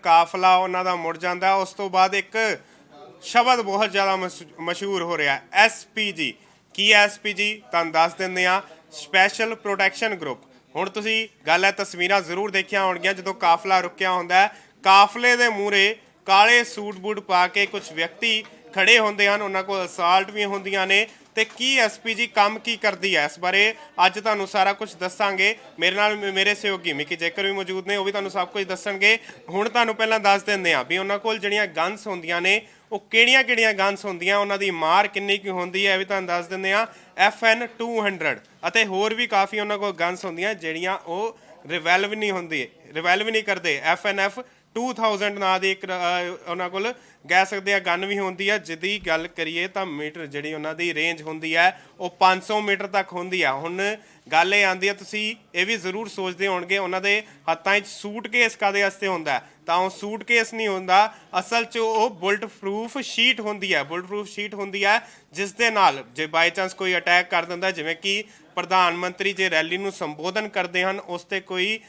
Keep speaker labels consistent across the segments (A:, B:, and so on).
A: ਕਾਫਲਾ ਉਹਨਾਂ ਦਾ ਮੁੜ ਜਾਂਦਾ। ਉਸ ਤੋਂ ਬਾਅਦ ਇੱਕ ਸ਼ਬਦ ਬਹੁਤ ਜ਼ਿਆਦਾ ਮਸ਼ਹੂਰ ਹੋ ਰਿਹਾ SPG। ਕੀ SPG ਤੁਹਾਨੂੰ ਦੱਸ ਦਿੰਦੇ ਆ, ਸਪੈਸ਼ਲ ਪ੍ਰੋਟੈਕਸ਼ਨ ਗਰੁੱਪ। ਹੁਣ ਤੁਸੀਂ ਗੱਲ ਹੈ, ਤਸਵੀਰਾਂ ਜ਼ਰੂਰ ਦੇਖੀਆਂ ਹੋਣਗੀਆਂ ਜਦੋਂ ਕਾਫਲਾ ਰੁਕਿਆ ਹੁੰਦਾ, ਕਾਫਲੇ ਦੇ ਮੂਹਰੇ ਕਾਲੇ ਸੂਟ ਬੂਟ ਪਾ ਕੇ ਕੁਝ ਵਿਅਕਤੀ ਖੜੇ ਹੁੰਦੇ ਹਨ, ਉਹਨਾਂ ਕੋਲ ਅਸਾਲਟ ਵੀ ਹੁੰਦੀਆਂ ਨੇ। ਤੇ ਕੀ SPG ਕੰਮ ਕੀ ਕਰਦੀ ਹੈ, ਇਸ ਬਾਰੇ ਅੱਜ ਤੁਹਾਨੂੰ ਸਾਰਾ ਕੁਝ ਦੱਸਾਂਗੇ। ਮੇਰੇ ਨਾਲ ਮੇਰੇ ਸਹਿਯੋਗੀ ਮਿਕੀ ਜੇਕਰ ਵੀ ਮੌਜੂਦ ਨੇ, ਉਹ ਵੀ ਤੁਹਾਨੂੰ ਸਭ ਕੁਝ ਦੱਸਣਗੇ। ਹੁਣ ਤੁਹਾਨੂੰ ਪਹਿਲਾਂ ਦੱਸ ਦਿੰਦੇ ਆ ਵੀ ਉਹਨਾਂ ਕੋਲ ਜਿਹੜੀਆਂ ਗਨਸ ਹੁੰਦੀਆਂ ਨੇ ਉਹ ਕਿਹੜੀਆਂ ਗਨਸ ਹੁੰਦੀਆਂ, ਉਹਨਾਂ ਦੀ ਮਾਰ ਕਿੰਨੀ ਕੁ ਹੁੰਦੀ ਹੈ, ਇਹ ਵੀ ਤੁਹਾਨੂੰ ਦੱਸ ਦਿੰਦੇ ਆ। FN 200 ਅਤੇ ਹੋਰ ਵੀ ਕਾਫੀ ਉਹਨਾਂ ਕੋਲ ਗਨਸ ਹੁੰਦੀਆਂ ਜਿਹੜੀਆਂ ਉਹ ਰਿਵੈਲਵ ਨਹੀਂ ਕਰਦੇ। FNF 2000 ਨਾਂ ਦੀ ਇੱਕ ਉਹਨਾਂ ਕੋਲ ਕਹਿ ਸਕਦੇ ਆ ਗਨ ਵੀ ਹੁੰਦੀ ਹੈ, ਜਿਹਦੀ ਗੱਲ ਕਰੀਏ ਤਾਂ ਮੀਟਰ ਜਿਹੜੀ ਉਹਨਾਂ ਦੀ ਰੇਂਜ ਹੁੰਦੀ ਹੈ ਉਹ 500 ਮੀਟਰ ਤੱਕ ਹੁੰਦੀ ਆ। ਹੁਣ ਗੱਲ ਇਹ ਆਉਂਦੀ ਹੈ, ਤੁਸੀਂ ਇਹ ਵੀ ਜ਼ਰੂਰ ਸੋਚਦੇ ਹੋਣਗੇ ਉਹਨਾਂ ਦੇ ਹੱਥਾਂ 'ਚ ਸੂਟਕੇਸ ਕਾਹਦੇ ਵਾਸਤੇ ਹੁੰਦਾ, ਤਾਂ ਉਹ ਸੂਟਕੇਸ ਨਹੀਂ ਹੁੰਦਾ, ਅਸਲ 'ਚ ਉਹ ਬੁਲਟ ਪ੍ਰੂਫ ਸ਼ੀਟ ਹੁੰਦੀ ਹੈ। ਜਿਸ ਦੇ ਨਾਲ ਜੇ ਬਾਈ ਚਾਂਸ ਕੋਈ ਅਟੈਕ ਕਰ ਦਿੰਦਾ, ਜਿਵੇਂ ਕਿ ਪ੍ਰਧਾਨ ਮੰਤਰੀ ਜੇ ਰੈਲੀ ਨੂੰ ਸੰਬੋਧਨ ਕਰਦੇ ਹਨ, ਉਸ 'ਤੇ ਕੋਈ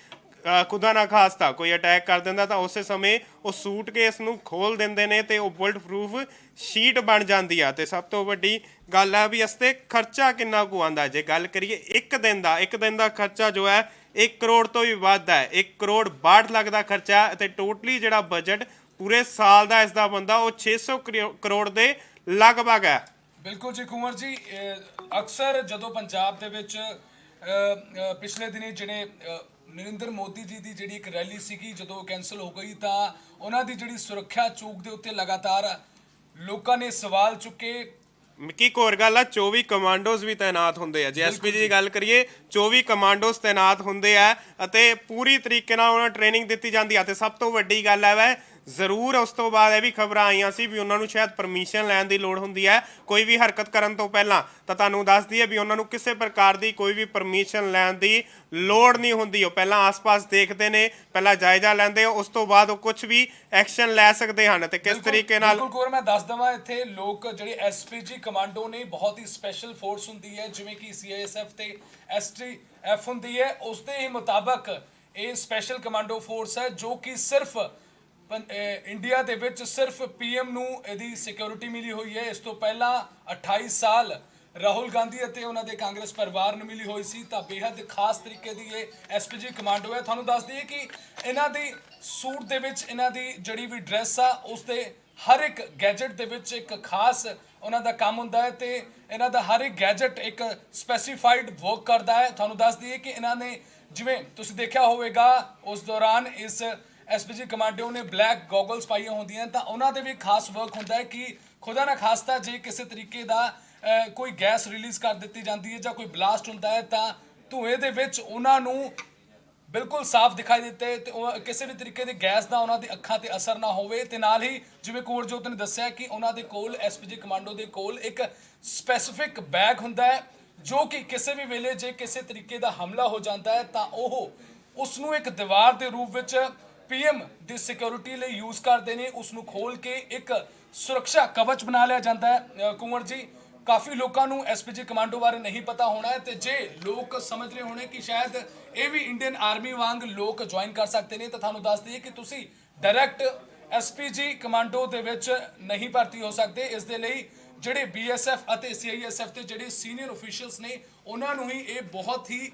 A: ਖੁਦਾ ਨਾ ਖਾਸਤਾ ਕੋਈ ਅਟੈਕ ਕਰ ਦਿੰਦਾ, ਤਾਂ ਉਸੇ ਸਮੇਂ ਉਹ ਸੂਟਕੇਸ ਨੂੰ ਖੋਲ ਦਿੰਦੇ ਨੇ ਤੇ ਉਹ ਬੁਲਟ ਪ੍ਰੂਫ ਸ਼ੀਟ ਬਣ ਜਾਂਦੀ ਆ। ਤੇ ਸਭ ਤੋਂ ਵੱਡੀ ਗੱਲ ਹੈ ਵੀ ਇਸ 'ਤੇ ਖਰਚਾ ਕਿੰਨਾ ਕੁ ਆਉਂਦਾ। ਜੇ ਗੱਲ ਕਰੀਏ ਇੱਕ ਦਿਨ ਦਾ ਖਰਚਾ ਜੋ ਹੈ 1 ਕਰੋੜ ਤੋਂ ਵੀ ਵੱਧ ਹੈ। 1 ਕਰੋੜ 62 ਲੱਖ ਦਾ ਖਰਚਾ ਅਤੇ ਟੋਟਲੀ ਜਿਹੜਾ ਬਜਟ ਪੂਰੇ ਸਾਲ ਦਾ ਇਸ ਦਾ ਬੰਦਾ ਉਹ 600 ਕਰੋੜ ਦੇ ਲਗਭਗ ਹੈ।
B: ਬਿਲਕੁਲ ਜੀ ਕੁੰਵਰ ਜੀ, ਅਕਸਰ ਜਦੋਂ ਪੰਜਾਬ ਦੇ ਵਿੱਚ ਪਿਛਲੇ ਦਿਨੀ ਜਿਹੜੇ ਨਰਿੰਦਰ ਮੋਦੀ ਜੀ ਦੀ ਜਿਹੜੀ ਇੱਕ ਰੈਲੀ ਸੀਗੀ, ਜਦੋਂ ਕੈਂਸਲ ਹੋ ਗਈ ਤਾਂ ਉਹਨਾਂ ਦੀ ਜਿਹੜੀ ਸੁਰੱਖਿਆ ਚੌਕ ਦੇ ਉੱਤੇ ਲਗਾਤਾਰ ਲੋਕਾਂ ਨੇ ਸਵਾਲ ਚੁੱਕੇ।
A: ਮਿੱਕੀ ਇੱਕ ਹੋਰ ਗੱਲ ਆ, 24 ਕਮਾਂਡੋਜ਼ ਵੀ ਤੈਨਾਤ ਹੁੰਦੇ ਆ। ਜੇ SPG ਦੀ ਗੱਲ ਕਰੀਏ 24 ਕਮਾਂਡੋਜ਼ ਤੈਨਾਤ ਹੁੰਦੇ ਆ ਅਤੇ ਪੂਰੀ ਤਰੀਕੇ ਨਾਲ ਉਹਨਾਂ ਨੂੰ ਟ੍ਰੇਨਿੰਗ ਦਿੱਤੀ ਜਾਂਦੀ ਆ। ਤੇ ਸਭ ਤੋਂ ਵੱਡੀ ਗੱਲ ਹੈ ਵੈ ਜ਼ਰੂਰ ਉਸ ਤੋਂ ਬਾਅਦ ਇਹ ਵੀ ਖਬਰਾਂ ਆਈਆਂ ਸੀ ਵੀ ਉਹਨਾਂ ਨੂੰ ਸ਼ਾਇਦ ਪਰਮਿਸ਼ਨ ਲੈਣ ਦੀ ਲੋੜ ਹੁੰਦੀ ਹੈ ਕੋਈ ਵੀ ਹਰਕਤ ਕਰਨ ਤੋਂ ਪਹਿਲਾਂ। ਤਾਂ ਤੁਹਾਨੂੰ ਦੱਸ ਦਈਏ ਵੀ ਉਹਨਾਂ ਨੂੰ ਕਿਸੇ ਪ੍ਰਕਾਰ ਦੀ ਕੋਈ ਵੀ ਪਰਮਿਸ਼ਨ ਲੈਣ ਦੀ ਲੋੜ ਨਹੀਂ ਹੁੰਦੀ। ਉਹ ਪਹਿਲਾਂ ਆਸ-ਪਾਸ ਦੇਖਦੇ ਨੇ, ਪਹਿਲਾਂ ਜਾਇਜ਼ਾ ਲੈਂਦੇ, ਉਸ ਤੋਂ ਬਾਅਦ ਉਹ ਕੁਝ ਵੀ ਐਕਸ਼ਨ ਲੈ ਸਕਦੇ ਹਨ। ਤੇ ਕਿਸ ਤਰੀਕੇ ਨਾਲ
B: ਬਿਲਕੁਲ ਮੈਂ ਦੱਸ ਦਵਾਂ, ਇੱਥੇ ਲੋਕ ਜਿਹੜੇ SPG ਕਮਾਂਡੋ ਨੇ ਬਹੁਤ ਹੀ ਸਪੈਸ਼ਲ ਫੋਰਸ ਹੁੰਦੀ ਹੈ, ਜਿਵੇਂ ਕਿ CISF ਤੇ STF ਹੁੰਦੀ ਹੈ, ਉਸ ਦੇ ਹੀ ਮੁਤਾਬਕ ਇਹ ਸਪੈਸ਼ਲ ਕਮਾਂਡੋ ਫੋਰਸ ਹੈ ਜੋ ਕਿ ਸਿਰਫ ਇੰਡੀਆ ਦੇ ਵਿੱਚ ਸਿਰਫ PM ਨੂੰ ਇਹਦੀ ਸਿਕਿਉਰਿਟੀ ਮਿਲੀ ਹੋਈ ਹੈ। ਇਸ ਤੋਂ ਪਹਿਲਾਂ 28 ਸਾਲ ਰਾਹੁਲ ਗਾਂਧੀ ਅਤੇ ਉਹਨਾਂ ਦੇ ਕਾਂਗਰਸ ਪਰਿਵਾਰ ਨੂੰ ਮਿਲੀ ਹੋਈ ਸੀ। ਤਾਂ ਬੇहद ਖਾਸ ਤਰੀਕੇ ਦੀ ਇਹ SPG ਕਮਾਂਡੋ ਹੈ। ਤੁਹਾਨੂੰ ਦੱਸ ਦਈਏ ਕਿ ਇਹਨਾਂ ਦੀ ਸੂਟ ਦੇ ਵਿੱਚ ਇਹਨਾਂ ਦੀ ਜਿਹੜੀ ਵੀ ਡਰੈਸ ਆ ਉਸ ਦੇ ਹਰ ਇੱਕ ਗੈਜਟ ਦੇ ਵਿੱਚ ਇੱਕ ਖਾਸ ਉਹਨਾਂ ਦਾ ਕੰਮ ਹੁੰਦਾ ਹੈ ਤੇ ਇਹਨਾਂ ਦਾ ਹਰ ਇੱਕ ਗੈਜਟ ਇੱਕ ਸਪੈਸੀਫਾਈਡ ਵਰਕ ਕਰਦਾ ਹੈ। ਤੁਹਾਨੂੰ ਦੱਸ ਦਈਏ ਕਿ ਇਹਨਾਂ ਨੇ, ਜਿਵੇਂ ਤੁਸੀਂ ਦੇਖਿਆ ਹੋਵੇਗਾ, ਉਸ ਦੌਰਾਨ ਇਸ SPG ਕਮਾਂਡੋ ਨੇ ਬਲੈਕ ਗੋਗਲਸ ਪਾਈਆਂ ਹੁੰਦੀਆਂ, ਤਾਂ ਉਹਨਾਂ ਦੇ ਵੀ ਖਾਸ ਵਰਕ ਹੁੰਦਾ ਹੈ ਕਿ ਖੁਦਾ ਨਾ ਖਾਸਤਾ ਜੇ ਕਿਸੇ ਤਰੀਕੇ ਦਾ ਕੋਈ ਗੈਸ ਰਿਲੀਜ਼ ਕਰ ਦਿੱਤੀ ਜਾਂਦੀ ਹੈ ਜਾਂ ਕੋਈ ਬਲਾਸਟ ਹੁੰਦਾ ਹੈ ਤਾਂ ਧੂਏ ਦੇ ਵਿੱਚ ਉਹਨਾਂ ਨੂੰ ਬਿਲਕੁਲ ਸਾਫ਼ ਦਿਖਾਈ ਦਿੱਤੇ ਤੇ ਕਿਸੇ ਵੀ ਤਰੀਕੇ ਦੀ ਗੈਸ ਦਾ ਉਹਨਾਂ ਦੀ ਅੱਖਾਂ ਤੇ ਅਸਰ ਨਾ ਹੋਵੇ। ਤੇ ਨਾਲ ਹੀ ਜਿਵੇਂ ਕੁੰਵਰਜੋਤ ਨੇ ਦੱਸਿਆ ਕਿ ਉਹਨਾਂ ਦੇ ਕੋਲ SPG ਕਮਾਂਡੋ ਦੇ ਕੋਲ ਇੱਕ ਸਪੈਸੀਫਿਕ ਬੈਗ ਹੁੰਦਾ ਹੈ ਜੋ ਕਿ ਕਿਸੇ ਵੀ ਵੇਲੇ ਜੇ ਕਿਸੇ ਤਰੀਕੇ ਦਾ ਹਮਲਾ ਹੋ ਜਾਂਦਾ ਹੈ ਤਾਂ ਉਹ ਉਸ ਨੂੰ ਇੱਕ ਦੀਵਾਰ ਦੇ ਰੂਪ ਵਿੱਚ PM ਦੀ ਸਿਕਿਉਰਿਟੀ ਲਈ ਯੂਜ਼ ਕਰਦੇ ਨੇ। ਉਸ ਨੂੰ ਖੋਲ ਕੇ ਇੱਕ ਸੁਰੱਖਿਆ ਕਵਚ ਬਣਾ ਲਿਆ ਜਾਂਦਾ ਹੈ। ਕੁੰਵਰ ਜੀ, ਕਾਫੀ ਲੋਕਾਂ ਨੂੰ SPG ਕਮਾਂਡੋ ਬਾਰੇ ਨਹੀਂ ਪਤਾ ਹੋਣਾ ਹੈ ਤੇ ਜੇ ਲੋਕ ਸਮਝ ਰਹੇ ਹੋਣੇ ਕਿ ਸ਼ਾਇਦ ਇਹ ਵੀ ਇੰਡੀਅਨ ਆਰਮੀ ਵਾਂਗ ਲੋਕ ਜੁਆਇਨ ਕਰ ਸਕਦੇ ਨੇ, ਤਾਂ ਤੁਹਾਨੂੰ ਦੱਸ ਦਈਏ ਕਿ ਤੁਸੀਂ ਡਾਇਰੈਕਟ SPG ਕਮਾਂਡੋ ਦੇ ਵਿੱਚ ਨਹੀਂ ਭਰਤੀ ਹੋ ਸਕਦੇ। ਇਸ ਦੇ ਲਈ ਜਿਹੜੇ BSF ਅਤੇ CISF ਤੇ ਜਿਹੜੇ ਸੀਨੀਅਰ ਅਫੀਸ਼ੀਅਲਸ ਨੇ ਉਹਨਾਂ ਨੂੰ ਹੀ ਇਹ ਬਹੁਤ ਹੀ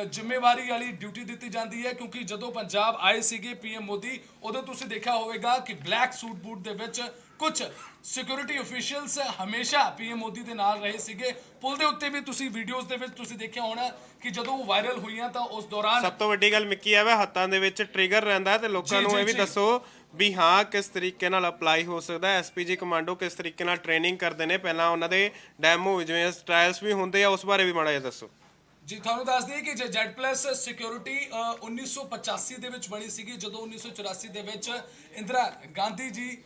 B: ਜ਼ਿੰਮੇਵਾਰੀ ਵਾਲੀ ਡਿਊਟੀ ਦਿੱਤੀ ਜਾਂਦੀ ਹੈ, ਕਿਉਂਕਿ ਜਦੋਂ ਪੰਜਾਬ ਆਏ ਸੀਗੇ PM ਮੋਦੀ, ਉਦੋਂ ਤੁਸੀਂ ਦੇਖਿਆ ਹੋਵੇਗਾ ਕਿ ਬਲੈਕ ਸੂਟ ਬੂਟ ਦੇ ਵਿੱਚ ਕੁਝ ਸਿਕਿਉਰਿਟੀ ਅਫੀਸ਼ੀਅਲਸ ਹਮੇਸ਼ਾ PM ਮੋਦੀ ਦੇ ਨਾਲ ਰਹੇ ਸੀਗੇ। ਪੁਲ ਦੇ ਉੱਤੇ ਵੀ ਤੁਸੀਂ ਵੀਡੀਓਜ਼ ਦੇ ਵਿੱਚ ਤੁਸੀਂ ਦੇਖਿਆ ਹੋਣਾ ਕਿ ਜਦੋਂ ਵਾਇਰਲ ਹੋਈਆਂ ਤਾਂ ਉਸ ਦੌਰਾਨ
A: ਸਭ ਤੋਂ ਵੱਡੀ ਗੱਲ ਮਿੱਕੀ ਹੈ ਹੱਥਾਂ ਦੇ ਵਿੱਚ ਟ੍ਰਿਗਰ ਰਹਿੰਦਾ ਤੇ ਲੋਕਾਂ ਨੂੰ ਇਹ ਵੀ ਦੱਸੋ ਵੀ ਹਾਂ ਕਿਸ ਤਰੀਕੇ ਨਾਲ ਅਪਲਾਈ ਹੋ ਸਕਦਾ ਹੈ। SPG ਕਮਾਂਡੋ ਕਿਸ ਤਰੀਕੇ ਨਾਲ ਟ੍ਰੇਨਿੰਗ ਕਰਦੇ ਨੇ, ਪਹਿਲਾਂ ਉਹਨਾਂ ਦੇ ਡੈਮੋ ਜਿਵੇਂ ਟ੍ਰਾਇਲਸ ਵੀ ਹੁੰਦੇ ਆ, ਉਸ ਬਾਰੇ ਵੀ ਮਾੜਾ ਜਿਹਾ ਦੱਸੋ
B: ਜੀ। ਤੁਹਾਨੂੰ ਦੱਸ ਦਈਏ ਕਿ Z+ ਸਿਕਿਉਰਿਟੀ 1985 ਦੇ ਵਿੱਚ ਬਣੀ ਸੀਗੀ, ਜਦੋਂ 1984 ਦੇ ਵਿੱਚ ਇੰਦਰਾ ਗਾਂਧੀ ਜੀ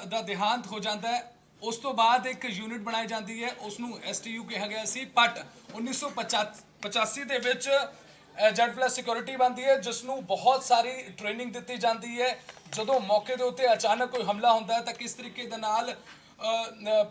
B: ਦਾ ਦੇਹਾਂਤ ਹੋ ਜਾਂਦਾ ਹੈ। ਉਸ ਤੋਂ ਬਾਅਦ ਇੱਕ ਯੂਨਿਟ ਬਣਾਈ ਜਾਂਦੀ ਹੈ, ਉਸ ਨੂੰ STU ਕਿਹਾ ਗਿਆ ਸੀ। ਬਟ 1985 ਦੇ ਵਿੱਚ Z+ ਸਿਕਿਉਰਿਟੀ ਬਣਦੀ ਹੈ, ਜਿਸ ਨੂੰ ਬਹੁਤ ਸਾਰੀ ਟ੍ਰੇਨਿੰਗ ਦਿੱਤੀ ਜਾਂਦੀ ਹੈ। ਜਦੋਂ ਮੌਕੇ ਦੇ ਉੱਤੇ ਅਚਾਨਕ ਕੋਈ ਹਮਲਾ ਹੁੰਦਾ ਹੈ ਤਾਂ ਕਿਸ ਤਰੀਕੇ ਦੇ ਨਾਲ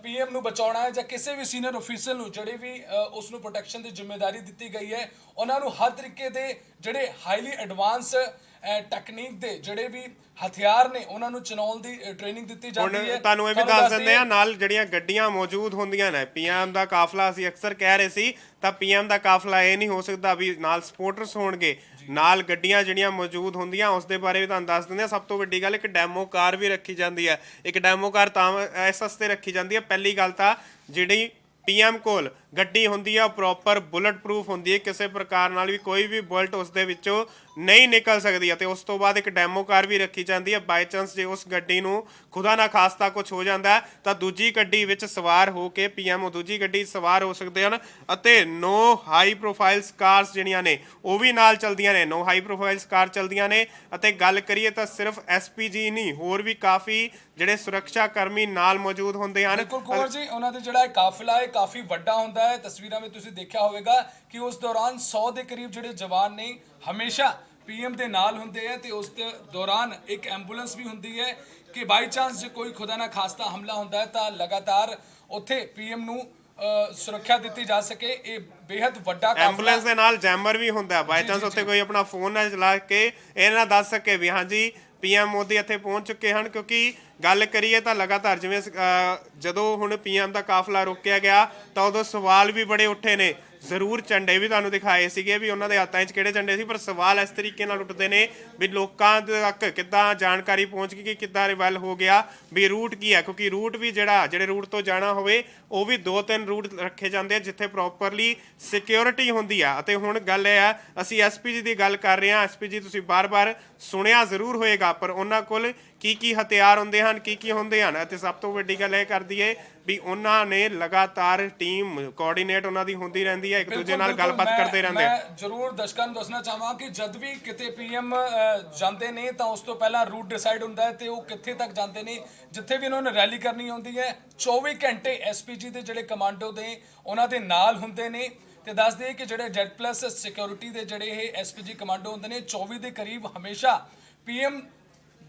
B: PM ਨੂੰ ਬਚਾਉਣਾ ਹੈ ਜਾਂ ਕਿਸੇ ਵੀ ਸੀਨੀਅਰ ਅਫੀਸਰ ਨੂੰ ਜਿਹੜੇ ਵੀ ਉਸ ਨੂੰ ਪ੍ਰੋਟੈਕਸ਼ਨ ਦੀ ਜ਼ਿੰਮੇਵਾਰੀ ਦਿੱਤੀ ਗਈ ਹੈ, ਉਹਨਾਂ ਨੂੰ ਹਰ ਤਰੀਕੇ ਦੇ ਜਿਹੜੇ ਹਾਈਲੀ ਐਡਵਾਂਸ ਟੈਕਨੀਕ ਦੇ ਜਿਹੜੇ ਵੀ ਹਥਿਆਰ ਨੇ ਉਹਨਾਂ ਨੂੰ ਚਲਾਉਣ ਦੀ ਟ੍ਰੇਨਿੰਗ ਦਿੱਤੀ ਜਾਂਦੀ
A: ਹੁਣ
B: ਹੈ।
A: ਤੁਹਾਨੂੰ ਇਹ ਵੀ ਦੱਸ ਦਿੰਦੇ ਆ, ਨਾਲ ਜਿਹੜੀਆਂ ਗੱਡੀਆਂ ਮੌਜੂਦ ਹੁੰਦੀਆਂ ਨੇ ਪੀਐਮ ਦਾ ਕਾਫਲਾ, ਅਸੀਂ ਅਕਸਰ ਕਹਿ ਰਹੇ ਸੀ, ਤਾਂ ਪੀਐਮ ਦਾ ਕਾਫਲਾ ਇਹ ਨਹੀਂ ਹੋ ਸਕਦਾ ਵੀ ਨਾਲ ਸਪੋਰਟਰਸ ਹੋਣਗੇ, ਨਾਲ ਗੱਡੀਆਂ ਜਿਹੜੀਆਂ ਮੌਜੂਦ ਹੁੰਦੀਆਂ ਉਸ ਦੇ ਬਾਰੇ ਵੀ ਤੁਹਾਨੂੰ ਦੱਸ ਦਿੰਦੇ ਆ। ਸਭ ਤੋਂ ਵੱਡੀ ਗੱਲ, ਇੱਕ ਡੈਮੋ ਕਾਰ ਵੀ ਰੱਖੀ ਜਾਂਦੀ ਹੈ। ਇੱਕ ਡੈਮੋ ਕਾਰ ਤਾਂ ਇਸ ਵਾਸਤੇ ਰੱਖੀ ਜਾਂਦੀ ਹੈ, ਪਹਿਲੀ ਗੱਲ ਤਾਂ ਜਿਹੜੀ ਪੀਐਮ ਕੋਲ ਗੱਡੀ ਹੁੰਦੀ ਆ ਪ੍ਰੋਪਰ ਬੁਲਟ ਪ੍ਰੂਫ ਹੁੰਦੀ ਹੈ, ਕਿਸੇ ਪ੍ਰਕਾਰ ਨਾਲ ਵੀ ਕੋਈ ਵੀ ਬੁਲਟ ਉਸ ਦੇ ਵਿੱਚੋਂ ਨਹੀਂ ਨਿਕਲ ਸਕਦੀ। ਅਤੇ ਉਸ ਤੋਂ ਬਾਅਦ ਇੱਕ ਡੈਮੋ ਕਾਰ ਵੀ ਰੱਖੀ ਜਾਂਦੀ ਹੈ, ਬਾਈ ਚਾਂਸ ਜੇ ਉਸ ਗੱਡੀ ਨੂੰ ਖੁਦਾ ਨਾ ਖਾਸਤਾ ਕੁਝ ਹੋ ਜਾਂਦਾ ਤਾਂ ਦੂਜੀ ਗੱਡੀ ਵਿੱਚ ਸਵਾਰ ਹੋ ਕੇ ਪੀਐਮ ਦੂਜੀ ਗੱਡੀ ਸਵਾਰ ਹੋ ਸਕਦੇ ਹਨ। ਅਤੇ 9 ਹਾਈ ਪ੍ਰੋਫਾਈਲਸ ਕਾਰਸ ਜਿਹੜੀਆਂ ਨੇ ਉਹ ਵੀ ਨਾਲ ਚਲਦੀਆਂ ਨੇ, 9 ਹਾਈ ਪ੍ਰੋਫਾਈਲਸ ਕਾਰ ਚਲਦੀਆਂ ਨੇ। ਅਤੇ ਗੱਲ ਕਰੀਏ ਤਾਂ ਸਿਰਫ ਐਸਪੀਜੀ ਨਹੀਂ, ਹੋਰ ਵੀ ਕਾਫੀ ਜਿਹੜੇ ਸੁਰੱਖਿਆ ਕਰਮੀ ਨਾਲ ਮੌਜੂਦ ਹੁੰਦੇ ਹਨ।
B: ਬਿਲਕੁਲ ਕੁੰਵਰ ਜੀ, ਉਹਨਾਂ ਦੇ ਜਿਹੜਾ ਕਾਫਲਾ ਹੈ ਕਾਫੀ ਵੱਡਾ ਹੁੰਦਾ ਹੈ। ਤਸਵੀਰਾਂ ਵਿੱਚ ਤੁਸੀਂ ਦੇਖਿਆ ਹੋਵੇਗਾ ਕਿ ਉਸ ਦੌਰਾਨ 100 ਦੇ ਕਰੀਬ ਜਿਹੜੇ ਜਵਾਨ ਨੇ ਹਮੇਸ਼ਾ ਪੀਐਮ ਦੇ ਨਾਲ ਹੁੰਦੇ ਹੈ, ਤੇ ਉਸ ਦੇ ਦੌਰਾਨ ਇੱਕ ਐਂਬੂਲੈਂਸ ਵੀ ਹੁੰਦੀ ਹੈ ਕਿ ਬਾਈ ਚਾਂਸ ਜੇ ਕੋਈ ਖੁਦਾ ਨਾ ਖਾਸਤਾ ਹਮਲਾ ਹੁੰਦਾ ਹੈ ਤਾਂ ਲਗਾਤਾਰ ਉੱਥੇ ਪੀਐਮ ਨੂੰ ਸੁਰੱਖਿਆ ਦਿੱਤੀ ਜਾ ਸਕੇ। ਇਹ ਬੇहद ਵੱਡਾ ਕਾਫਲਾ,
A: ਐਂਬੂਲੈਂਸ ਦੇ ਨਾਲ ਜੈਮਰ ਵੀ ਹੁੰਦਾ, ਬਾਈ ਚਾਂਸ ਉੱਥੇ ਕੋਈ ਆਪਣਾ ਫੋਨ ਨਾ ਚਲਾ ਕੇ ਇਹ ਨਾ ਦੱਸ ਸਕੇ ਵੀ ਹਾਂਜੀ ਪੀਐਮ ਮੋਦੀ ਇੱਥੇ ਪਹੁੰਚ ਚੁੱਕੇ ਹਨ। ਕਿਉਂਕਿ ਗੱਲ ਕਰੀਏ ਤਾਂ ਲਗਾਤਾਰ ਜਿਵੇਂ ਜਦੋਂ ਹੁਣ ਪੀਐਮ ਦਾ ਕਾਫਲਾ ਰੋਕਿਆ ਗਿਆ ਤਾਂ ਉਦੋਂ ਸਵਾਲ ਵੀ ਬੜੇ ਉੱਠੇ ਨੇ। ਜ਼ਰੂਰ ਝੰਡੇ ਵੀ ਤੁਹਾਨੂੰ ਦਿਖਾਏ ਸੀਗੇ ਵੀ ਉਹਨਾਂ ਦੇ ਹੱਥਾਂ 'ਚ ਕਿਹੜੇ ਝੰਡੇ ਸੀ, ਪਰ ਸਵਾਲ ਇਸ ਤਰੀਕੇ ਨਾਲ ਉੱਠਦੇ ਨੇ ਵੀ ਲੋਕਾਂ ਤੱਕ ਕਿੱਦਾਂ ਜਾਣਕਾਰੀ ਪਹੁੰਚ ਗਈ ਕਿ ਕਿੱਦਾਂ ਰਿਵੈਲ ਹੋ ਗਿਆ, ਵੀ ਰੂਟ ਕੀ ਹੈ। ਕਿਉਂਕਿ ਰੂਟ ਵੀ ਜਿਹੜੇ ਰੂਟ ਤੋਂ ਜਾਣਾ ਹੋਵੇ ਉਹ ਵੀ 2-3 ਰੂਟ ਰੱਖੇ ਜਾਂਦੇ ਆ ਜਿੱਥੇ ਪ੍ਰੋਪਰਲੀ ਸਿਕਿਉਰਿਟੀ ਹੁੰਦੀ ਆ। ਅਤੇ ਹੁਣ ਗੱਲ ਇਹ ਆ, ਅਸੀਂ ਐਸਪੀਜੀ ਦੀ ਗੱਲ ਕਰ ਰਹੇ ਹਾਂ। ਐਸਪੀਜੀ ਤੁਸੀਂ ਬਾਰ-ਬਾਰ ਸੁਣਿਆ ਜ਼ਰੂਰ ਹੋਏਗਾ, ਪਰ ਉਹਨਾਂ ਕੋਲ ਕੀ ਹਥਿਆਰ ਹੁੰਦੇ ਹਨ, ਕੀ ਹੁੰਦੇ ਹਨ। ਅਤੇ ਸਭ ਤੋਂ ਵੱਡੀ ਗੱਲ ਇਹ ਕਰਦੀ ਹੈ ਵੀ ਉਹਨਾਂ ਨੇ ਲਗਾਤਾਰ ਟੀਮ ਕੋਆਰਡੀਨੇਟ ਉਹਨਾਂ ਦੀ ਹੁੰਦੀ ਰਹਿੰਦੀ ਹੈ, ਇੱਕ ਦੂਜੇ ਨਾਲ ਗੱਲਬਾਤ ਕਰਦੇ ਰਹਿੰਦੇ ਆ।
B: ਮੈਂ ਜ਼ਰੂਰ ਦਰਸ਼ਕਾਂ ਨੂੰ ਦੱਸਣਾ ਚਾਹਾਂ ਕਿ ਜਦ ਵੀ ਕਿਤੇ ਪੀਐਮ ਜਾਂਦੇ ਨੇ ਤਾਂ ਉਸ ਤੋਂ ਪਹਿਲਾਂ ਰੂਟ ਡਿਸਾਈਡ ਹੁੰਦਾ ਹੈ ਤੇ ਉਹ ਕਿੱਥੇ ਤੱਕ ਜਾਂਦੇ ਨੇ। ਜਿੱਥੇ ਵੀ ਉਹਨਾਂ ਨੇ ਰੈਲੀ ਕਰਨੀ ਹੁੰਦੀ ਹੈ 24 ਘੰਟੇ ਐਸਪੀਜੀ ਦੇ ਜਿਹੜੇ ਕਮਾਂਡੋ ਦੇ ਉਹਨਾਂ ਦੇ ਨਾਲ ਹੁੰਦੇ ਨੇ। ਤੇ ਦੱਸ ਦਈਏ ਕਿ ਜਿਹੜੇ ਜੈਟ ਪਲੱਸ ਸਿਕਿਉਰਿਟੀ ਦੇ ਜਿਹੜੇ ਇਹ ਐਸਪੀਜੀ ਕਮਾਂਡੋ ਹੁੰਦੇ ਨੇ 24 ਦੇ ਕਰੀਬ ਹਮੇਸ਼ਾ ਪੀਐਮ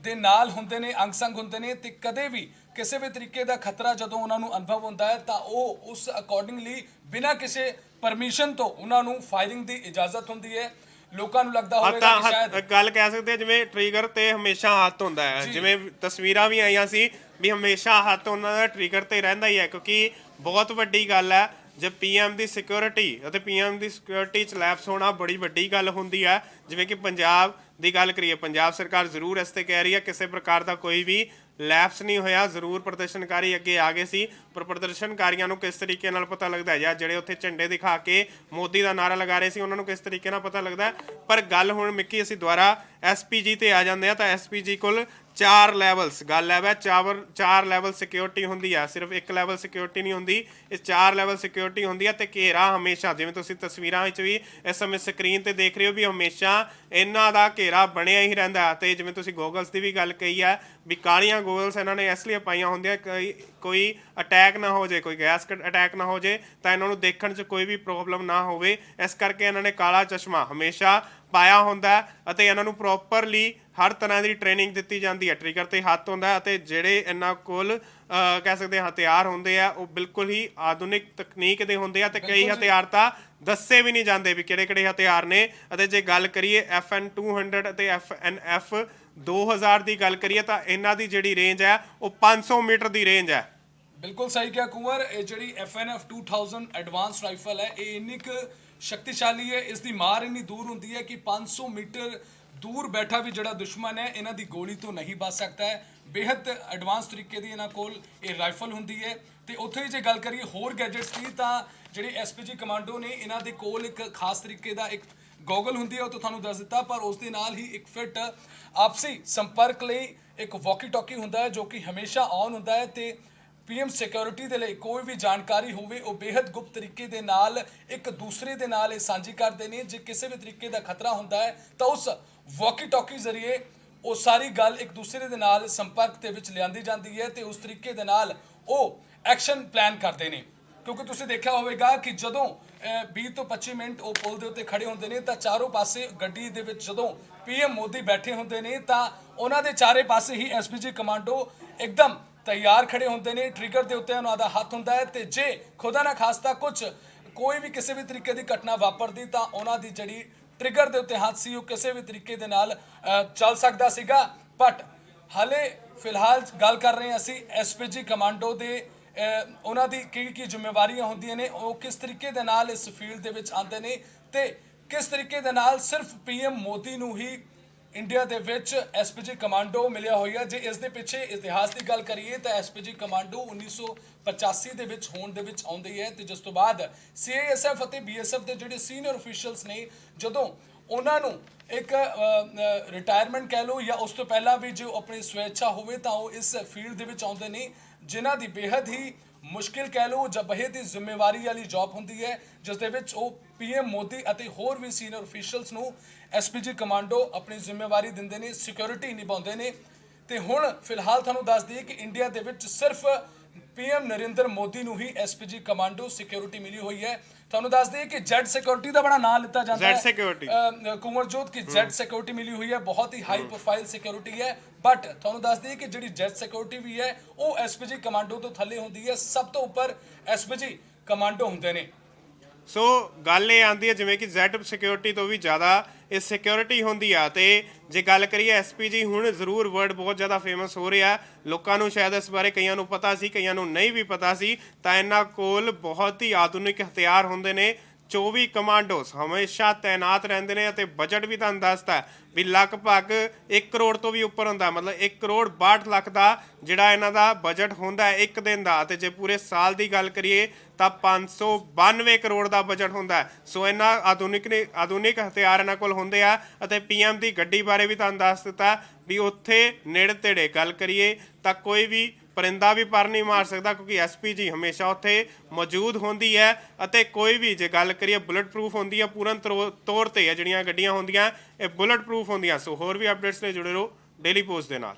B: ਦੇ ਨਾਲ ਹੁੰਦੇ ਨੇ, ਅੰਗ ਸੰਗ ਹੁੰਦੇ ਨੇ। ਤੇ ਕਦੇ ਵੀ ਕਿਸੇ ਵੀ ਤਰੀਕੇ ਦਾ ਖਤਰਾ ਜਦੋਂ ਉਹਨਾਂ ਨੂੰ ਅਨੁਭਵ ਹੁੰਦਾ ਹੈ ਤਾਂ ਉਹ ਉਸ ਅਕੋਰਡਿੰਗਲੀ ਬਿਨਾਂ ਕਿਸੇ ਪਰਮਿਸ਼ਨ ਤੋਂ ਉਹਨਾਂ ਨੂੰ ਫਾਇਰਿੰਗ ਦੀ ਇਜਾਜ਼ਤ ਹੁੰਦੀ ਹੈ। ਲੋਕਾਂ ਨੂੰ ਲੱਗਦਾ ਹੋਵੇਗਾ ਕਿ ਸ਼ਾਇਦ
A: ਗੱਲ ਕਹਿ ਸਕਦੇ ਜਿਵੇਂ ਟ੍ਰਿਗਰ ਤੇ ਹਮੇਸ਼ਾ ਹੱਥ ਹੁੰਦਾ ਹੈ, ਜਿਵੇਂ ਤਸਵੀਰਾਂ ਵੀ ਆਈਆਂ ਸੀ ਵੀ ਹਮੇਸ਼ਾ ਹੱਥ ਉਹਨਾਂ ਦਾ ਟ੍ਰਿਗਰ ਤੇ ਰਹਿੰਦਾ ਹੀ ਹੈ। ਕਿਉਂਕਿ ਬਹੁਤ ਵੱਡੀ ਗੱਲ ਹੈ ਜੇ ਪੀਐਮ ਦੀ ਸਿਕਿਉਰਿਟੀ ਅਤੇ ਪੀਐਮ ਦੀ ਸਿਕਿਉਰਿਟੀ 'ਚ ਲੈਪਸ ਹੋਣਾ ਬੜੀ ਵੱਡੀ ਗੱਲ ਹੁੰਦੀ ਹੈ। ਜਿਵੇਂ ਕਿ ਪੰਜਾਬ ਦੀ ਗੱਲ ਕਰੀਏ, ਪੰਜਾਬ ਸਰਕਾਰ ਜ਼ਰੂਰ ਇਸ 'ਤੇ ਕਹਿ ਰਹੀ ਹੈ ਕਿਸੇ ਪ੍ਰਕਾਰ ਦਾ ਕੋਈ ਵੀ ਲੈਪਸ ਨਹੀਂ ਹੋਇਆ। ਜ਼ਰੂਰ ਪ੍ਰਦਰਸ਼ਨਕਾਰੀ ਅੱਗੇ ਆ ਗਏ ਸੀ, ਪਰ ਪ੍ਰਦਰਸ਼ਨਕਾਰੀਆਂ ਨੂੰ ਕਿਸ ਤਰੀਕੇ ਨਾਲ ਪਤਾ ਲੱਗਦਾ ਹੈ, ਜਾਂ ਜਿਹੜੇ ਉੱਥੇ ਝੰਡੇ ਦਿਖਾ ਕੇ ਮੋਦੀ ਦਾ ਨਾਰਾ ਲਗਾ ਰਹੇ ਸੀ ਉਹਨਾਂ ਨੂੰ ਕਿਸ ਤਰੀਕੇ ਨਾਲ ਪਤਾ ਲੱਗਦਾ। ਪਰ ਗੱਲ ਹੁਣ ਮਿੱਕੀ ਅਸੀਂ ਦੁਬਾਰਾ ਐਸਪੀਜੀ ਤੇ ਆ ਜਾਂਦੇ ਆ ਤਾਂ ਐਸਪੀਜੀ ਕੋਲ 4 ਲੈਵਲਸ, ਗੱਲ ਹੈ 4 ਲੈਵਲ ਸਿਕਿਉਰਿਟੀ ਹੁੰਦੀ ਆ, ਸਿਰਫ ਇੱਕ ਲੈਵਲ ਸਿਕਿਉਰਿਟੀ ਨਹੀਂ ਹੁੰਦੀ, ਇਹ 4 ਲੈਵਲ ਸਿਕਿਉਰਿਟੀ ਹੁੰਦੀ ਆ। ਤੇ ਘੇਰਾ ਹਮੇਸ਼ਾ, ਜਿਵੇਂ ਤੁਸੀਂ ਤਸਵੀਰਾਂ ਵਿੱਚ ਵੀ ਇਸ ਸਮੇਂ ਸਕਰੀਨ ਤੇ ਦੇਖ ਰਹੇ ਹੋ, ਵੀ ਹਮੇਸ਼ਾ ਇਹਨਾਂ ਦਾ ਘੇਰਾ ਬਣਿਆ ਹੀ ਰਹਿੰਦਾ। ਤੇ ਜਿਵੇਂ ਤੁਸੀਂ ਗੋਗਲਸ ਦੀ ਵੀ ਗੱਲ ਕਹੀ ਹੈ ਵੀ ਕਾਲੀਆਂ ਗੋਗਲਸ ਇਹਨਾਂ ਨੇ ਇਸ ਲਈ ਪਾਈਆਂ ਹੁੰਦੀਆਂ ਕੋਈ ਅਟੈਕ ਨਾ ਹੋ ਜਾਏ, ਕੋਈ ਗੈਸ ਅਟੈਕ ਨਾ ਹੋ ਜਾਏ ਤਾਂ ਇਹਨਾਂ ਨੂੰ ਦੇਖਣ 'ਚ ਕੋਈ ਵੀ ਪ੍ਰੋਬਲਮ ਨਾ ਹੋਵੇ, ਇਸ ਕਰਕੇ ਇਹਨਾਂ ਨੇ ਕਾਲਾ ਚਸ਼ਮਾ ਹਮੇਸ਼ਾ ਪਾਇਆ ਹੁੰਦਾ। ਅਤੇ ਇਹਨਾਂ ਨੂੰ ਪ੍ਰੋਪਰਲੀ ਹਰ ਤਰ੍ਹਾਂ ਦੀ ਟ੍ਰੇਨਿੰਗ ਦਿੱਤੀ ਜਾਂਦੀ ਹੈ। ਟ੍ਰਿਗਰ ਤੇ ਹੱਥ ਹੁੰਦਾ ਅਤੇ ਜਿਹੜੇ ਇਹਨਾਂ ਕੋਲ ਕਹਿ ਸਕਦੇ ਹਥਿਆਰ ਹੁੰਦੇ ਆ ਉਹ ਬਿਲਕੁਲ ਹੀ ਆਧੁਨਿਕ ਤਕਨੀਕ ਦੇ ਹੁੰਦੇ ਆ। ਤੇ ਕਈ ਹਥਿਆਰ ਤਾਂ ਦੱਸੇ ਵੀ ਨਹੀਂ ਜਾਂਦੇ ਵੀ ਕਿਹੜੇ ਹਥਿਆਰ ਨੇ। ਅਤੇ ਜੇ ਗੱਲ ਕਰੀਏ FN 200 ਅਤੇ FNF 2000 ਦੀ ਗੱਲ ਕਰੀਏ ਤਾਂ ਇਹਨਾਂ ਦੀ ਜਿਹੜੀ ਰੇਂਜ ਹੈ ਉਹ 500 ਮੀਟਰ ਦੀ ਰੇਂਜ ਹੈ।
B: ਬਿਲਕੁਲ ਸਹੀ ਕਿਹਾ ਕੁੰਵਰ, ਇਹ ਜਿਹੜੀ FNF 2000 ਐਡਵਾਂਸ ਰਾਈਫਲ ਹੈ ਇਹ ਇੰਨੀ ਕੁ ਸ਼ਕਤੀਸ਼ਾਲੀ ਹੈ, ਇਸ ਦੀ ਮਾਰ ਇੰਨੀ ਦੂਰ ਹੁੰਦੀ ਹੈ ਕਿ 500 ਮੀਟਰ ਦੂਰ ਬੈਠਾ ਵੀ ਜਿਹੜਾ ਦੁਸ਼ਮਣ ਹੈ ਇਹਨਾਂ ਦੀ ਗੋਲੀ ਤੋਂ ਨਹੀਂ ਬਚ ਸਕਦਾ ਹੈ। ਬੇहद ਐਡਵਾਂਸ ਤਰੀਕੇ ਦੀ ਇਹਨਾਂ ਕੋਲ ਇਹ ਰਾਈਫਲ ਹੁੰਦੀ ਹੈ। ਤੇ ਉੱਥੇ ਜੇ ਗੱਲ ਕਰੀਏ ਹੋਰ ਗੈਜਟਸ ਦੀ ਤਾਂ ਜਿਹੜੇ ਐਸਪੀਜੀ ਕਮਾਂਡੋ ਨੇ ਇਹਨਾਂ ਦੇ ਕੋਲ ਇੱਕ ਖਾਸ ਤਰੀਕੇ ਦਾ ਇੱਕ ਗੋਗਲ ਹੁੰਦੀ ਹੈ, ਉਹ ਤਾਂ ਤੁਹਾਨੂੰ ਦੱਸ ਦਿੱਤਾ, ਪਰ ਉਸ ਦੇ ਨਾਲ ਹੀ ਇੱਕ ਫਿੱਟ ਆਪਸੀ ਸੰਪਰਕ ਲਈ ਇੱਕ ਵਾਕੀ ਟਾਕੀ ਹੁੰਦਾ ਹੈ ਜੋ ਕਿ ਹਮੇਸ਼ਾ ਔਨ ਹੁੰਦਾ ਹੈ। ਤੇ ਪੀਐਮ ਸਿਕਿਉਰਿਟੀ ਦੇ ਲਈ ਕੋਈ ਵੀ ਜਾਣਕਾਰੀ ਹੋਵੇ ਉਹ ਬੇहद ਗੁਪਤ ਤਰੀਕੇ ਦੇ ਨਾਲ ਇੱਕ ਦੂਸਰੇ ਦੇ ਨਾਲ ਇਹ ਸਾਂਝੀ ਕਰਦੇ ਨੇ। ਜੇ ਕਿਸੇ ਵੀ ਤਰੀਕੇ ਦਾ ਖਤਰਾ ਹੁੰਦਾ ਹੈ ਤਾਂ ਉਸ ਵਾਕੀ ਟਾਕੀ ਜ਼ਰੀਏ ਉਹ ਸਾਰੀ ਗੱਲ ਇੱਕ ਦੂਸਰੇ ਦੇ ਨਾਲ ਸੰਪਰਕ ਦੇ ਵਿੱਚ ਲਿਆਂਦੀ ਜਾਂਦੀ ਹੈ ਤੇ ਉਸ ਤਰੀਕੇ ਦੇ ਨਾਲ ਉਹ ਐਕਸ਼ਨ ਪਲਾਨ ਕਰਦੇ ਨੇ। ਕਿਉਂਕਿ ਤੁਸੀਂ ਦੇਖਿਆ ਹੋਵੇਗਾ ਕਿ ਜਦੋਂ 20 ਤੋਂ 25 ਮਿੰਟ ਉਹ ਪੁਲ ਦੇ ਉੱਤੇ ਖੜੇ ਹੁੰਦੇ ਨੇ ਤਾਂ ਚਾਰੋਂ ਪਾਸੇ ਗੱਡੀ ਦੇ ਵਿੱਚ ਜਦੋਂ ਪੀਐਮ ਮੋਦੀ ਬੈਠੇ ਹੁੰਦੇ ਨੇ ਤਾਂ ਉਹਨਾਂ ਦੇ ਚਾਰੇ ਪਾਸੇ ਹੀ ਐਸਪੀਜੀ ਕਮਾਂਡੋ ਇੱਕਦਮ ਤਿਆਰ ਖੜੇ ਹੁੰਦੇ ਨੇ। ਟ੍ਰਿਗਰ ਦੇ ਉੱਤੇ ਉਹਨਾਂ ਦਾ ਹੱਥ ਹੁੰਦਾ ਹੈ ਤੇ ਜੇ ਖੁਦਾ ਨਾ ਖਾਸਤਾ ਕੋਈ ਵੀ ਕਿਸੇ ਵੀ ਤਰੀਕੇ ਦੀ ਘਟਨਾ ਵਾਪਰਦੀ ਤਾਂ ਉਹਨਾਂ ਦੀ ਜਿਹੜੀ ਟ੍ਰਿਗਰ ਦੇ ਉੱਤੇ ਹੱਥ ਸੀ ਉਹ ਕਿਸੇ ਵੀ ਤਰੀਕੇ ਦੇ ਨਾਲ ਚੱਲ ਸਕਦਾ ਸੀਗਾ। ਬਟ ਹਾਲੇ ਫਿਲਹਾਲ ਗੱਲ ਕਰ ਰਹੇ ਹਾਂ ਅਸੀਂ ਐਸਪੀਜੀ ਕਮਾਂਡੋ ਦੇ ਉਹਨਾਂ ਦੀ ਕੀ ਜ਼ਿੰਮੇਵਾਰੀਆਂ ਹੁੰਦੀਆਂ ਨੇ, ਉਹ ਕਿਸ ਤਰੀਕੇ ਦੇ ਨਾਲ ਇਸ ਫੀਲਡ ਦੇ ਵਿੱਚ ਆਉਂਦੇ ਨੇ ਤੇ ਕਿਸ ਤਰੀਕੇ ਦੇ ਨਾਲ ਸਿਰਫ ਪੀਐਮ ਮੋਦੀ ਨੂੰ ਹੀ ਇੰਡੀਆ ਦੇ ਵਿੱਚ ਐਸਪੀਜੀ ਕਮਾਂਡੋ ਮਿਲਿਆ ਹੋਇਆ। ਜੇ ਇਸ ਦੇ ਪਿੱਛੇ ਇਤਿਹਾਸ ਦੀ ਗੱਲ ਕਰੀਏ ਤਾਂ ਐਸਪੀਜੀ ਕਮਾਂਡੋ 1985 ਦੇ ਵਿੱਚ ਹੋਣ ਦੇ ਵਿੱਚ ਆਉਂਦੀ ਹੈ ਤੇ ਜਿਸ ਤੋਂ ਬਾਅਦ ਸੀਆਈਐਸਐਫ ਅਤੇ ਬੀਐਸਐਫ ਦੇ ਜਿਹੜੇ ਸੀਨੀਅਰ ਅਫੀਸ਼ੀਅਲਸ ਨੇ ਜਦੋਂ ਉਹਨਾਂ ਨੂੰ ਇੱਕ ਰਿਟਾਇਰਮੈਂਟ ਕਹਿ ਲਓ ਜਾਂ ਉਸ ਤੋਂ ਪਹਿਲਾਂ ਵੀ ਜੋ ਆਪਣੀ ਸਵੇच्छਾ ਹੋਵੇ ਤਾਂ ਉਹ ਇਸ ਫੀਲਡ ਦੇ ਵਿੱਚ ਆਉਂਦੇ ਨੇ, ਜਿਨ੍ਹਾਂ ਦੀ ਬੇहद ਹੀ ਮੁਸ਼ਕਿਲ ਕਹਿ ਲਓ ਜਾਂ ਬੇहद ਹੀ ਜ਼ਿੰਮੇਵਾਰੀ ਵਾਲੀ ਜੌਬ ਹੁੰਦੀ ਹੈ, ਜਿਸ ਦੇ ਵਿੱਚ ਉਹ ਪੀਐਮ ਮੋਦੀ ਅਤੇ ਹੋਰ ਵੀ ਸੀਨੀਅਰ ਅਫੀਸ਼ੀਅਲਸ ਨੂੰ ਐਸਪੀਜੀ ਕਮਾਂਡੋ ਆਪਣੀ ਜ਼ਿੰਮੇਵਾਰੀ ਦਿੰਦੇ ਨੇ, ਸਿਕਿਉਰਿਟੀ ਨਿਭਾਉਂਦੇ ਨੇ। ਤੇ ਹੁਣ ਫਿਲਹਾਲ ਤੁਹਾਨੂੰ ਦੱਸ ਦਈਏ ਕਿ ਇੰਡੀਆ ਦੇ ਵਿੱਚ ਸਿਰਫ ਪੀਐਮ ਨਰਿੰਦਰ ਮੋਦੀ ਨੂੰ ਹੀ ਐਸਪੀਜੀ ਕਮਾਂਡੋ ਸਿਕਿਉਰਿਟੀ ਮਿਲੀ ਹੋਈ ਹੈ। ਤੁਹਾਨੂੰ ਦੱਸ ਦਈਏ ਕਿ ਜੈਡ ਸਿਕਿਉਰਿਟੀ ਦਾ ਬੜਾ ਨਾਮ ਲਿੱਤਾ ਜਾਂਦਾ ਹੈ,
A: ਜੈਡ ਸਿਕਿਉਰਿਟੀ
B: ਕੁੰਵਰਜੋਤ ਕੀ ਜੈਡ ਸਿਕਿਉਰਿਟੀ ਮਿਲੀ ਹੋਈ ਹੈ, ਬਹੁਤ ਹੀ ਹਾਈ ਪ੍ਰੋਫਾਈਲ ਸਿਕਿਉਰਿਟੀ ਹੈ। ਬਟ ਤੁਹਾਨੂੰ ਦੱਸ ਦਈਏ ਕਿ ਜਿਹੜੀ ਜੈਡ ਸਿਕਿਉਰਿਟੀ ਵੀ ਹੈ ਉਹ ਐਸਪੀਜੀ ਕਮਾਂਡੋ ਤੋਂ ਥੱਲੇ ਹੁੰਦੀ ਹੈ, ਸਭ ਤੋਂ ਉੱਪਰ ਐਸਪੀਜੀ ਕਮਾਂਡੋ ਹੁੰਦੇ ਨੇ।
A: ਸੋ ਗੱਲ ਇਹ ਆਉਂਦੀ ਹੈ ਜਿਵੇਂ ਕਿ ਜ਼ੈਡ ਸਿਕਿਉਰਿਟੀ ਤੋਂ ਵੀ ਜ਼ਿਆਦਾ ਇਹ ਸਿਕਿਉਰਿਟੀ ਹੁੰਦੀ ਆ। ਤੇ ਜੇ ਗੱਲ ਕਰੀਏ ਐਸਪੀਜੀ, ਹੁਣ ਜ਼ਰੂਰ ਵਰਡ ਬਹੁਤ ਜ਼ਿਆਦਾ ਫੇਮਸ ਹੋ ਰਿਹਾ, ਲੋਕਾਂ ਨੂੰ ਸ਼ਾਇਦ ਇਸ ਬਾਰੇ ਕਈਆਂ ਨੂੰ ਪਤਾ ਸੀ, ਕਈਆਂ ਨੂੰ ਨਹੀਂ ਵੀ ਪਤਾ ਸੀ। ਤਾਂ ਇਹਨਾਂ ਕੋਲ ਬਹੁਤ ਹੀ ਆਧੁਨਿਕ ਹਥਿਆਰ ਹੁੰਦੇ ਨੇ, 24 ਕਮਾਂਡੋਸ ਹਮੇਸ਼ਾ ਤੈਨਾਤ ਰਹਿੰਦੇ ਨੇ ਅਤੇ ਬਜਟ ਵੀ ਤੁਹਾਨੂੰ ਦੱਸਦਾ ਵੀ ਲਗਭਗ 1 ਕਰੋੜ ਤੋਂ ਵੀ ਉੱਪਰ ਹੁੰਦਾ, ਮਤਲਬ 1 ਕਰੋੜ 62 ਲੱਖ ਦਾ ਜਿਹੜਾ ਇਹਨਾਂ ਦਾ ਬਜਟ ਹੁੰਦਾ ਇੱਕ ਦਿਨ ਦਾ। ਤੇ ਜੇ ਪੂਰੇ ਸਾਲ ਦੀ ਗੱਲ ਕਰੀਏ ਤਾਂ 592 ਕਰੋੜ ਦਾ ਬਜਟ ਹੁੰਦਾ। ਸੋ ਇਹਨਾਂ ਆਧੁਨਿਕ ਹਥਿਆਰ ਇਹਨਾਂ ਕੋਲ ਹੁੰਦੇ ਆ। ਅਤੇ ਪੀਐਮ ਦੀ ਗੱਡੀ ਬਾਰੇ ਵੀ ਤੁਹਾਨੂੰ ਦੱਸ ਦਿੱਤਾ ਵੀ ਉੱਥੇ ਨੇੜੇ ਤੇੜੇ ਗੱਲ ਕਰੀਏ ਤਾਂ ਕੋਈ ਵੀ ਪਰਿੰਦਾ ਵੀ ਪਰ ਨਹੀਂ ਮਾਰ ਸਕਦਾ, ਕਿਉਂਕਿ ਐਸਪੀਜੀ ਹਮੇਸ਼ਾ ਉੱਥੇ ਮੌਜੂਦ ਹੁੰਦੀ ਹੈ। ਅਤੇ ਕੋਈ ਵੀ ਜੇ ਗੱਲ ਕਰੀਏ ਬੁਲਟ ਪ੍ਰੂਫ ਹੁੰਦੀ ਹੈ, ਪੂਰਨ ਤੌਰ ਤੇ ਜਿਹੜੀਆਂ ਗੱਡੀਆਂ ਹੁੰਦੀਆਂ ਇਹ ਬੁਲਟ ਪ੍ਰੂਫ ਹੁੰਦੀਆਂ। ਸੋ ਹੋਰ ਵੀ ਅਪਡੇਟਸ ਲਈ ਜੁੜੇ ਰਹੋ ਡੇਲੀ ਪੋਸਟ ਦੇ ਨਾਲ।